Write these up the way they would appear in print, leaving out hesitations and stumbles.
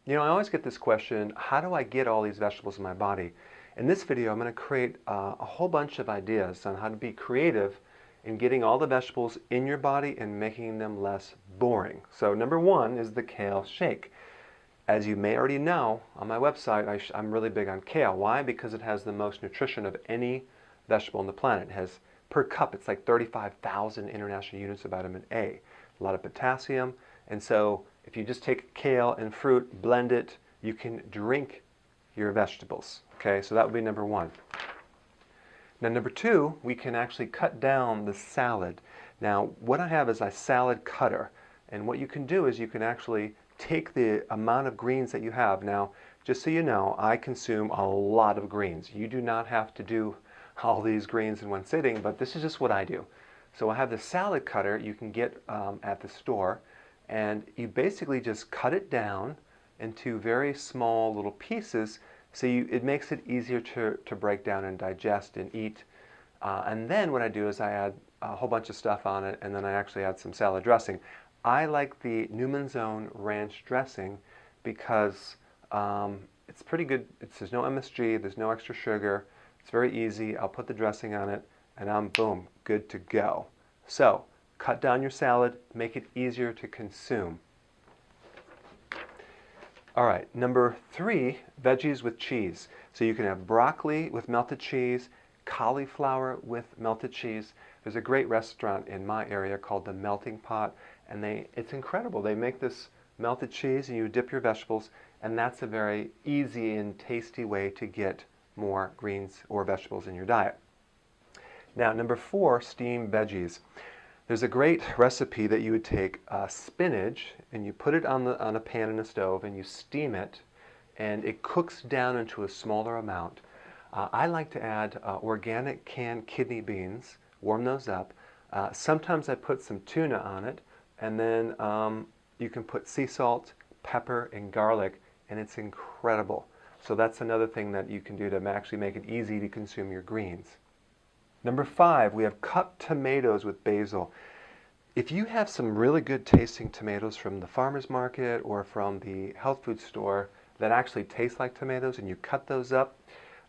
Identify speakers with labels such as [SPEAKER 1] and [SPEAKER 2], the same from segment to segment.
[SPEAKER 1] You know, I always get this question, how do I get all these vegetables in my body? In this video, I'm going to create a whole bunch of ideas on how to be creative in getting all the vegetables in your body and making them less boring. So number one is the kale shake. As you may already know, on my website, I'm really big on kale. Why? Because it has the most nutrition of any vegetable on the planet. It has, per cup, it's like 35,000 international units of vitamin A, a lot of potassium, and so if you just take kale and fruit, blend it, you can drink your vegetables. Okay, so that would be number one. Now number two, we can actually cut down the salad. Now what I have is a salad cutter, and what you can do is you can actually take the amount of greens that you have. Now, just so you know, I consume a lot of greens. You do not have to do all these greens in one sitting, but this is just what I do. So I have the salad cutter you can get at the store, and you basically just cut it down into very small little pieces, so it makes it easier to break down and digest and eat. And then what I do is I add a whole bunch of stuff on it, and then I actually add some salad dressing. I like the Newman's Own ranch dressing because it's pretty good. There's no MSG, there's no extra sugar. It's very easy. I'll put the dressing on it, and I'm, boom, good to go. So cut down your salad, make it easier to consume. All right, number three, veggies with cheese. So you can have broccoli with melted cheese, cauliflower with melted cheese. There's a great restaurant in my area called The Melting Pot, and it's incredible. They make this melted cheese and you dip your vegetables, and that's a very easy and tasty way to get more greens or vegetables in your diet. Now, number four, steamed veggies. There's a great recipe that you would take spinach and you put it on a pan in a stove and you steam it, and it cooks down into a smaller amount. I like to add organic canned kidney beans, warm those up. Sometimes I put some tuna on it, and then you can put sea salt, pepper, and garlic, and it's incredible. So that's another thing that you can do to actually make it easy to consume your greens. Number five, we have cup tomatoes with basil. If you have some really good tasting tomatoes from the farmer's market or from the health food store that actually taste like tomatoes, and you cut those up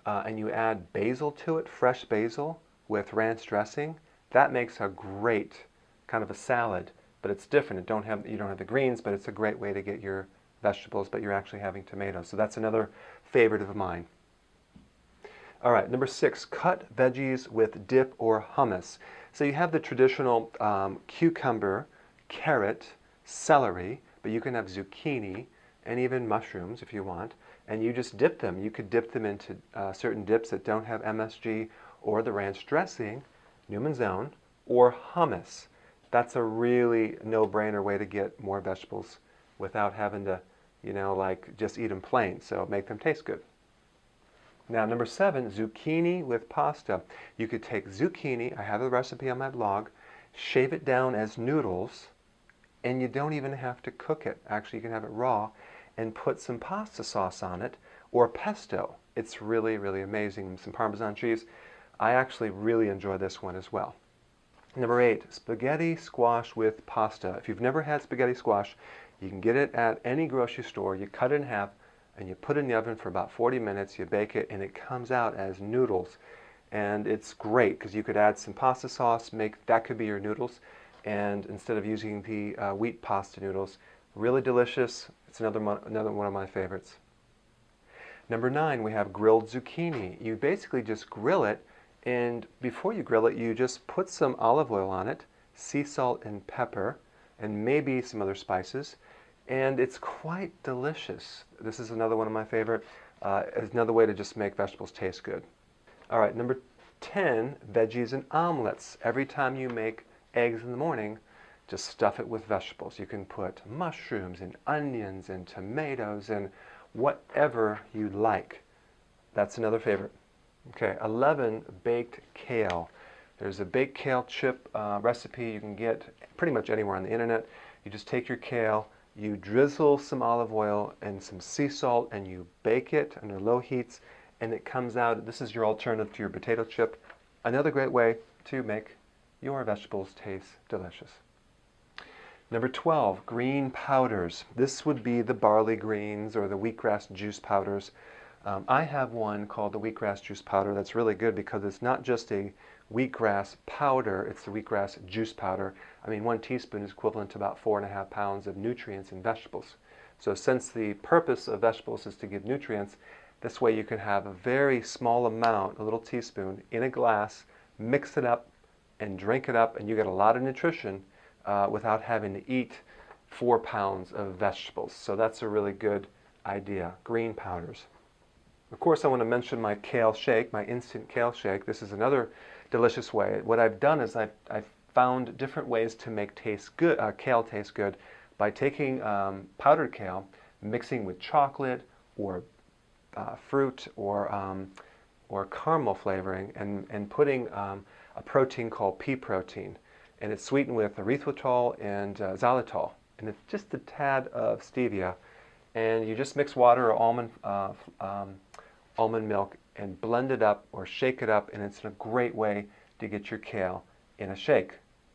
[SPEAKER 1] and you add basil to it, fresh basil with ranch dressing, that makes a great kind of a salad, but it's different. You don't have the greens, but it's a great way to get your vegetables, but you're actually having tomatoes. So that's another favorite of mine. All right, number six, cut veggies with dip or hummus. So you have the traditional cucumber, carrot, celery, but you can have zucchini and even mushrooms if you want, and you just dip them. You could dip them into certain dips that don't have MSG or the ranch dressing, Newman's Own, or hummus. That's a really no-brainer way to get more vegetables without having to, like just eat them plain, so make them taste good. Now, number seven, zucchini with pasta. You could take zucchini, I have the recipe on my blog, shave it down as noodles, and you don't even have to cook it. Actually, you can have it raw and put some pasta sauce on it or pesto. It's really, really amazing. Some Parmesan cheese. I actually really enjoy this one as well. Number eight, spaghetti squash with pasta. If you've never had spaghetti squash, you can get it at any grocery store. You cut it in half, and you put it in the oven for about 40 minutes, you bake it, and it comes out as noodles. And it's great because you could add some pasta sauce, that could be your noodles, and instead of using the wheat pasta noodles, really delicious. It's another one of my favorites. Number nine, we have grilled zucchini. You basically just grill it, and before you grill it, you just put some olive oil on it, sea salt and pepper, and maybe some other spices. And it's quite delicious. This is another one of my favorite. It's another way to just make vegetables taste good. All right, number 10, veggies and omelets. Every time you make eggs in the morning, just stuff it with vegetables. You can put mushrooms and onions and tomatoes and whatever you like. That's another favorite. Okay, 11, baked kale. There's a baked kale chip recipe you can get pretty much anywhere on the internet. You just take your kale, you drizzle some olive oil and some sea salt, and you bake it under low heats, and it comes out. This is your alternative to your potato chip. Another great way to make your vegetables taste delicious. Number 12, green powders. This would be the barley greens or the wheatgrass juice powders. I have one called the wheatgrass juice powder that's really good because it's not just a wheatgrass powder, it's the wheatgrass juice powder. I mean, 1 teaspoon is equivalent to about 4.5 pounds of nutrients in vegetables. So since the purpose of vegetables is to give nutrients, this way you can have a very small amount, a little teaspoon, in a glass, mix it up and drink it up, and you get a lot of nutrition without having to eat 4 pounds of vegetables. So that's a really good idea, green powders. Of course, I want to mention my kale shake, my instant kale shake. This is another delicious way. What I've done is I've found different ways to make kale taste good by taking powdered kale, mixing with chocolate or fruit or caramel flavoring, and putting a protein called pea protein. And it's sweetened with erythritol and xylitol. And it's just a tad of stevia. And you just mix water or almond milk and blend it up or shake it up, and it's a great way to get your kale in a shake.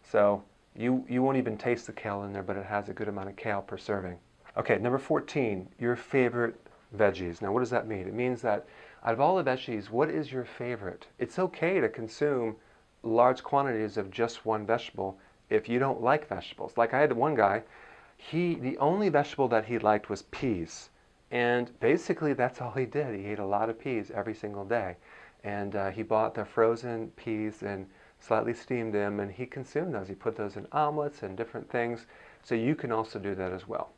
[SPEAKER 1] So you won't even taste the kale in there, but it has a good amount of kale per serving. Okay, number 14, your favorite veggies. Now what does that mean? It means that out of all the veggies, what is your favorite? It's okay to consume large quantities of just one vegetable if you don't like vegetables. Like I had one guy, the only vegetable that he liked was peas. And basically that's all he did. He ate a lot of peas every single day. And he bought the frozen peas and slightly steamed them, and he consumed those. He put those in omelets and different things. So you can also do that as well.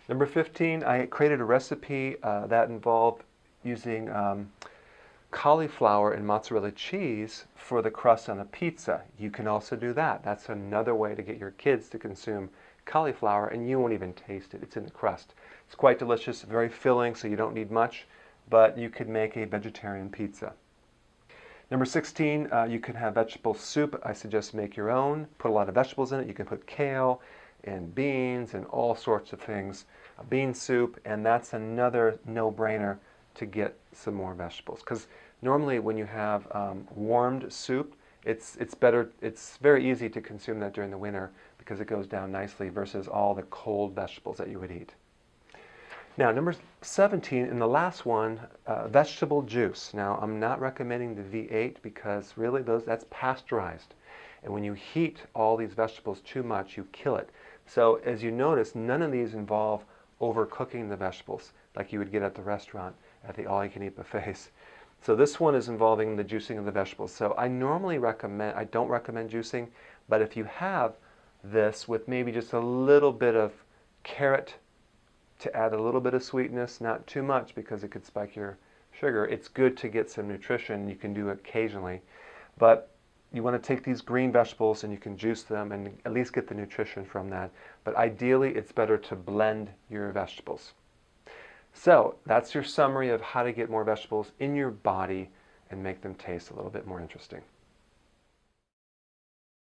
[SPEAKER 1] Number 15, I created a recipe that involved using cauliflower and mozzarella cheese for the crust on a pizza. You can also do that. That's another way to get your kids to consume cauliflower, and you won't even taste it. It's in the crust. It's quite delicious, very filling, so you don't need much, but you could make a vegetarian pizza. Number 16, you can have vegetable soup. I suggest make your own. Put a lot of vegetables in it. You can put kale and beans and all sorts of things. A bean soup, and that's another no-brainer to get some more vegetables. Because normally when you have warmed soup, it's very easy to consume that during the winter because it goes down nicely versus all the cold vegetables that you would eat. Now, number 17, and the last one, vegetable juice. Now, I'm not recommending the V8 because really that's pasteurized. And when you heat all these vegetables too much, you kill it. So as you notice, none of these involve overcooking the vegetables like you would get at the restaurant at the all-you-can-eat buffets. So this one is involving the juicing of the vegetables. So I don't recommend juicing, but if you have this with maybe just a little bit of carrot to add a little bit of sweetness, not too much because it could spike your sugar, it's good to get some nutrition. You can do it occasionally. But you want to take these green vegetables and you can juice them and at least get the nutrition from that. But ideally, it's better to blend your vegetables. So that's your summary of how to get more vegetables in your body and make them taste a little bit more interesting.